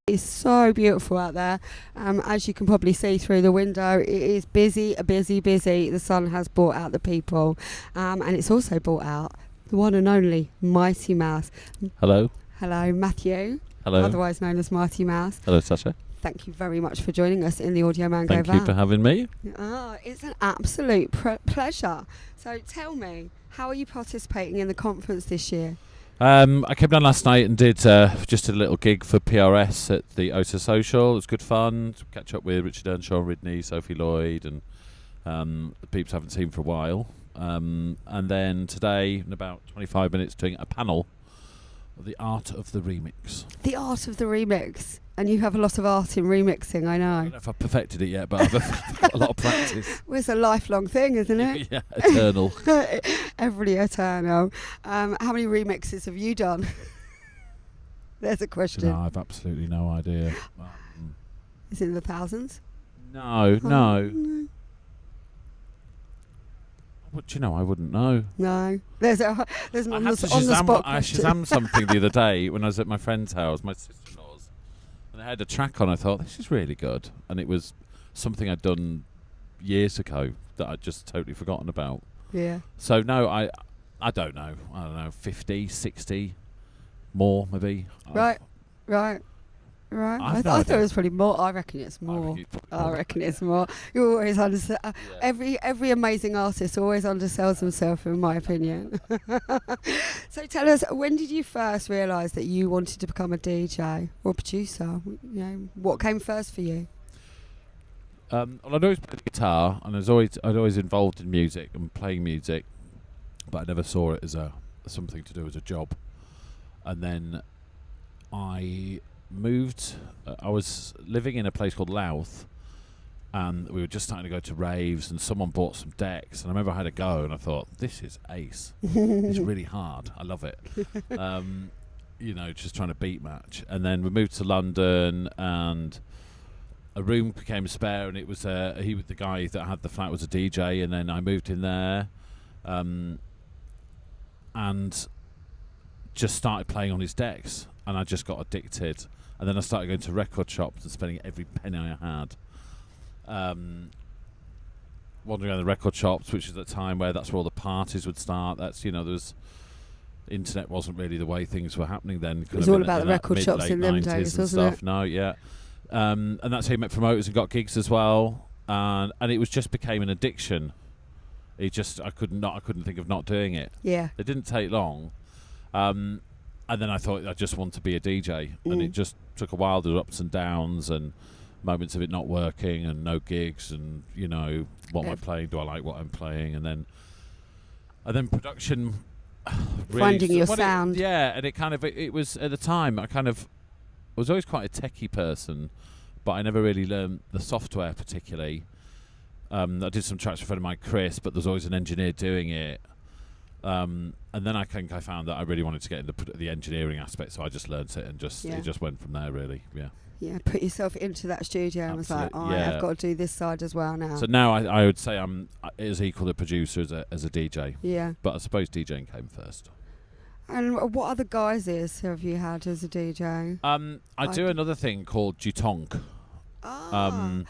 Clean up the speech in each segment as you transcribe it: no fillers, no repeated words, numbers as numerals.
It's so beautiful out there. As you can probably see through the window, it is busy. The sun has brought out the people, and it's also brought out the one and only Mighty Mouse. Hello. Hello, Matthew. Hello. Otherwise known as Mighty Mouse. Hello, Sacha. Thank you very much for joining us in the Audiomango van. Thank you for having me. It's an absolute pleasure. So tell me, how are you participating in the conference this year? I came down last night and did just a little gig for PRS at the Osa Social. It was good fun to catch up with Richard Earnshaw, Ridney, Sophie Lloyd, and the peeps I haven't seen for a while. And then today, in about 25 minutes, doing a panel of the art of the remix. The art of the remix. And you have a lot of art in remixing, I know. I don't know if I've perfected it yet, but I've got a lot of practice. Well, it's a lifelong thing, isn't it? Yeah, eternal. Every eternal. How many remixes have you done? There's a question. No, I've absolutely no idea. Is it in the thousands? No. What do you know? I wouldn't know. No. There's an on the spot I Shazammed something the other day when I was at my friend's house, my sister-in-law's, and they had a track on. I thought, this is really good. And it was something I'd done years ago that I'd just totally forgotten about. Yeah. So, no, I don't know. I don't know, 50, 60, more maybe. Right. I thought it was probably more. I reckon it's more. I reckon it's more. You always undersell. Yeah. Every amazing artist always undersells himself, in my opinion. So tell us, when did you first realise that you wanted to become a DJ or a producer? You know, what came first for you? Well, I'd always played the guitar, and I'd always involved in music and playing music, but I never saw it as something to do as a job. And then I moved. I was living in a place called Louth, and we were just starting to go to raves, and someone bought some decks, and I remember I had a go, and I thought, this is ace. It's really hard. I love it. Just trying to beat match. And then we moved to London, and a room became spare, and it was the guy that had the flat was a DJ, and then I moved in there, and just started playing on his decks, and I just got addicted. And then I started going to record shops and spending every penny I had. Wandering around the record shops, which is at a time where that's where all the parties would start. That's, there was internet wasn't really the way things were happening then. It was all about the record shops in them days, wasn't it? No, yeah. And that's how you met promoters and got gigs as well. And it was just became an addiction. I couldn't think of not doing it. Yeah. It didn't take long. And then I thought I just want to be a DJ, and it just took a while. There were ups and downs and moments of it not working and no gigs, and what am I playing? Do I like what I'm playing? And then production, really finding your sound. And it was at the time I was always quite a techie person, but I never really learned the software particularly. I did some tracks for a friend of mine, Chris, but there's always an engineer doing it. And then I think I found that I really wanted to get into the engineering aspect, so I just learnt it, and it just went from there, really. Yeah, put yourself into that studio and was like, I've got to do this side as well now. So now I would say I'm as equal a producer as a DJ. Yeah. But I suppose DJing came first. And what other guises have you had as a DJ? I do another thing called Jutonk. Right.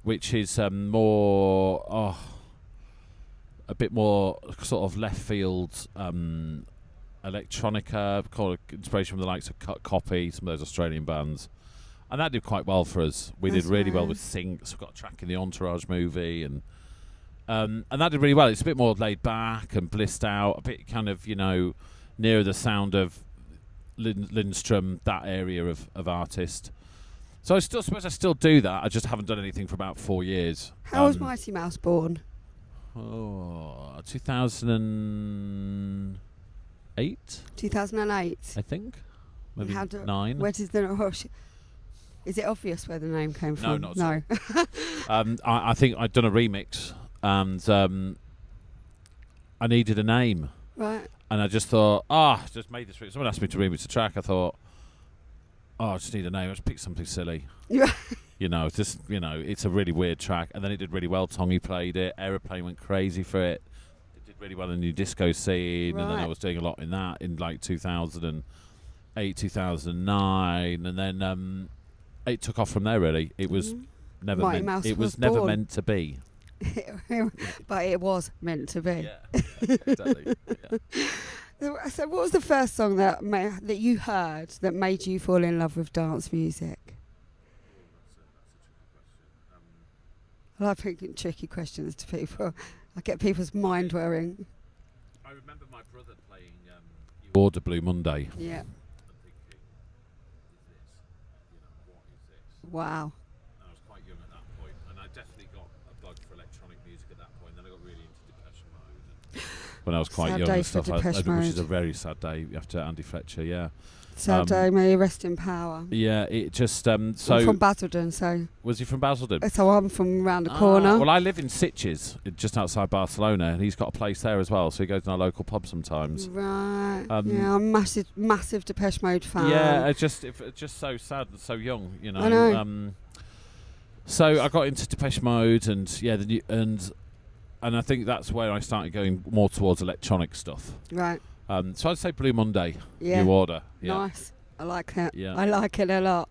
Which is more... a bit more sort of left field electronica, called inspiration from the likes of Copy, some of those Australian bands, and that did quite well for us. We did really well with Syncs. We've got a track in the Entourage movie, and that did really well. It's a bit more laid back and blissed out, a bit kind of nearer the sound of Lindstrom, that area of artist. So I suppose I still do that. I just haven't done anything for about 4 years. How was Mighty Mouse born? 2008. 2008. I think. Maybe 9. Where does the is it obvious where the name came from? No, not at all. I think I'd done a remix, and I needed a name. Right. And I just thought, just made this. Someone asked me to remix a track. I thought, I just need a name. I just pick something silly. It's a really weird track. And then it did really well. Tongy played it. Aeroplane went crazy for it. It did really well in the new disco scene. Right. And then I was doing a lot in that in like 2000 and 2009, and then it took off from there. Really, it was never Mighty meant. Mouse It was was never born. meant to be. But it was meant to be. Yeah, exactly. Yeah. So what was the first song that you heard that made you fall in love with dance music? I love picking tricky questions to people. I get people's mind whirring. I remember my brother playing You Order Blue Monday. Yeah. And thinking, is this? What is this? Wow. I was quite young at that point, and I definitely got a bug for electronic music at that point. Then I got really into Depeche Mode. When I was quite Sad young day and for stuff, Depeche which is a Mode. very sad day after Andy Fletcher. Yeah. Sad day, may he rest in power. Yeah. It just I'm so from Basildon, so was he from Basildon? so I'm from round the corner. Well, I live in Sitges, just outside Barcelona, and he's got a place there as well. So he goes to our local pub sometimes. Right. Yeah, I'm massive Depeche Mode fan. Yeah, it's just so sad and so young, you know. I know. So I got into Depeche Mode, and and I think that's where I started going more towards electronic stuff. Right. So I'd say Blue Monday. Yeah. New Order. Yeah. Nice. I like that. Yeah. I like it a lot.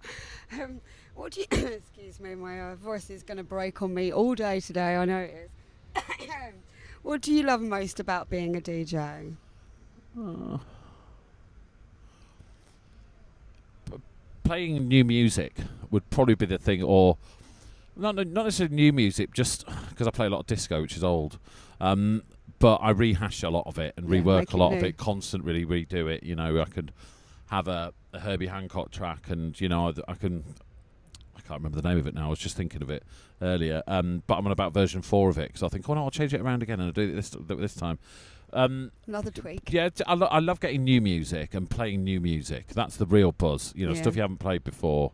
What do you... excuse me, my voice is going to break on me all day today. I know it is. What do you love most about being a DJ? Playing new music would probably be the thing, or not necessarily new music, just because I play a lot of disco, which is old. But I rehash a lot of it and rework a lot of it, constantly redo it. You know, I could have a Herbie Hancock track, and you know, I can't remember the name of it now. I was just thinking of it earlier. But I'm on about version 4 of it, because I think, oh no, I'll change it around again and I'll do it this time. Another tweak. Yeah, I love getting new music and playing new music. That's the real buzz. You know, stuff you haven't played before.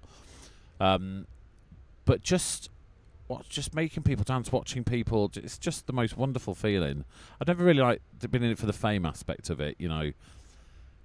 But just making people dance, watching people, it's just the most wonderful feeling. I've never really been in it for the fame aspect of it, you know,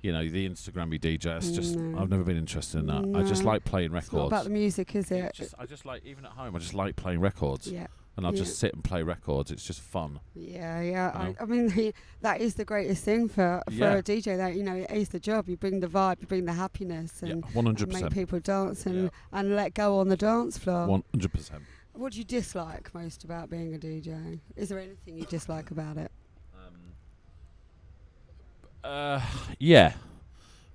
the Instagrammy DJ. It's just I've never been interested in that. I just like playing records. It's not about the music, is it? I just like, even at home, I just like playing records. Yeah. And I'll just sit and play records. It's just fun. Yeah. You know? I mean, that is the greatest thing for a DJ. That, you know, it is the job. You bring the vibe, you bring the happiness, and 100%. make people dance and let go on the dance floor. 100%. What do you dislike most about being a DJ? Is there anything you dislike about it? Yeah.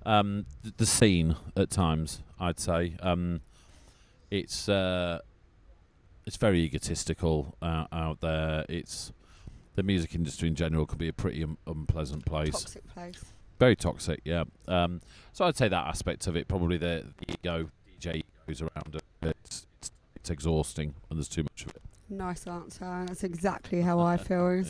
The scene at times, I'd say. It's very egotistical out there. It's the music industry in general can be a pretty unpleasant place. Toxic place. Very toxic, yeah. So I'd say that aspect of it, probably the ego, DJ goes around. It's exhausting, and there's too much of it. Nice answer. That's exactly how I feel.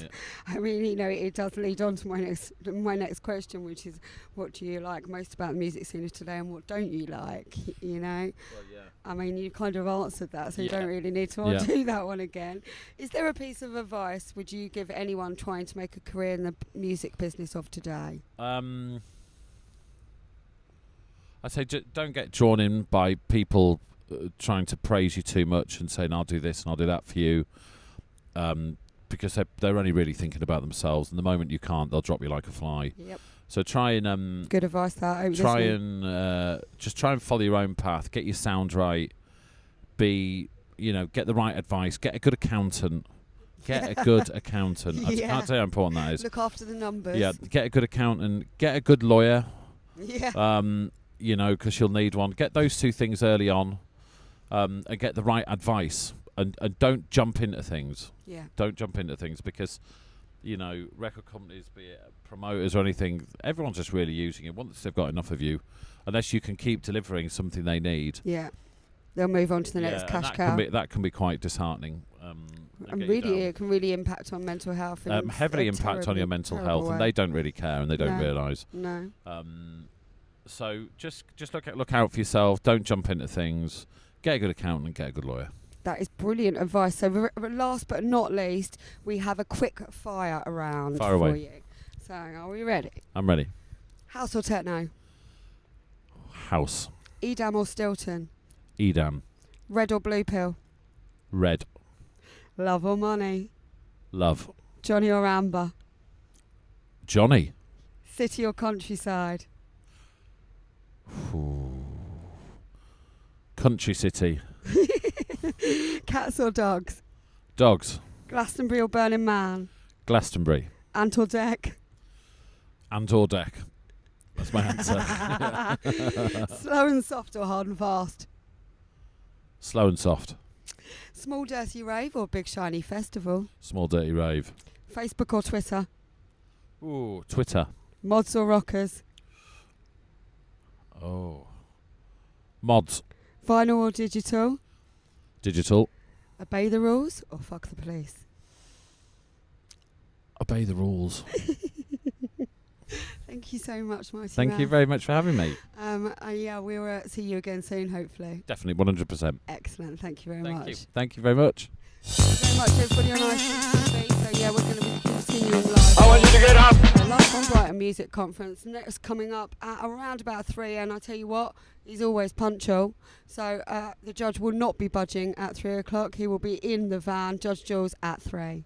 I mean, you know, it does lead on to my next question, which is, what do you like most about the music scene of today, and what don't you like? You know. Well, yeah. I mean, you kind of answered that, so you don't really need to do that one again. Is there a piece of advice would you give anyone trying to make a career in the music business of today? I say don't get drawn in by people trying to praise you too much and saying, I'll do this and I'll do that for you, because they're only really thinking about themselves, and the moment you can't, they'll drop you like a fly. Yep. So try and good advice. That just try and follow your own path. Get your sound right. Get the right advice. Get a good accountant. Get a good accountant. I can't tell you how important that is. Look after the numbers. Yeah. Get a good accountant. Get a good lawyer. Yeah. Because you'll need one. Get those two things early on, and get the right advice. And don't jump into things. Yeah. Don't jump into things, because record companies, be it promoters or anything, everyone's just really using it once they've got enough of you. Unless you can keep delivering something they need. Yeah. They'll move on to the next cash cow. That can be quite disheartening. And really, it can really impact on mental health. Heavily impact on your mental health, and they don't really care, and they don't realise. No. So just look out for yourself. Don't jump into things. Get a good accountant and get a good lawyer. That is brilliant advice. So last but not least, we have a quick fire round for you. So are we ready? I'm ready. House or techno? House. Edam or Stilton? Edam. Red or blue pill? Red. Love or money? Love. Johnny or Amber? Johnny. City or countryside? Country city. Cats or dogs? Dogs. Glastonbury or Burning Man? Glastonbury. Ant or Deck? Ant or Deck. That's my answer. Slow and soft or hard and fast? Slow and soft. Small dirty rave or big shiny festival? Small dirty rave. Facebook or Twitter? Ooh, Twitter. Mods or rockers? Oh. Mods. Vinyl or digital? Digital. Obey the rules or fuck the police? Obey the rules. Thank you so much, Mighty Thank Man. you very much for having me. Yeah, we'll see you again soon, hopefully. Definitely, 100%. Excellent. Thank you very much. Thank you very much. Thank you very much, everybody on ICTV. So, yeah, we're going to be continuing live. I want you to get up. Live from Brighton Music Conference. Next coming up at around about 3. And I tell you what, he's always punctual. So, the judge will not be budging at 3 o'clock. He will be in the van. Judge Jules at 3.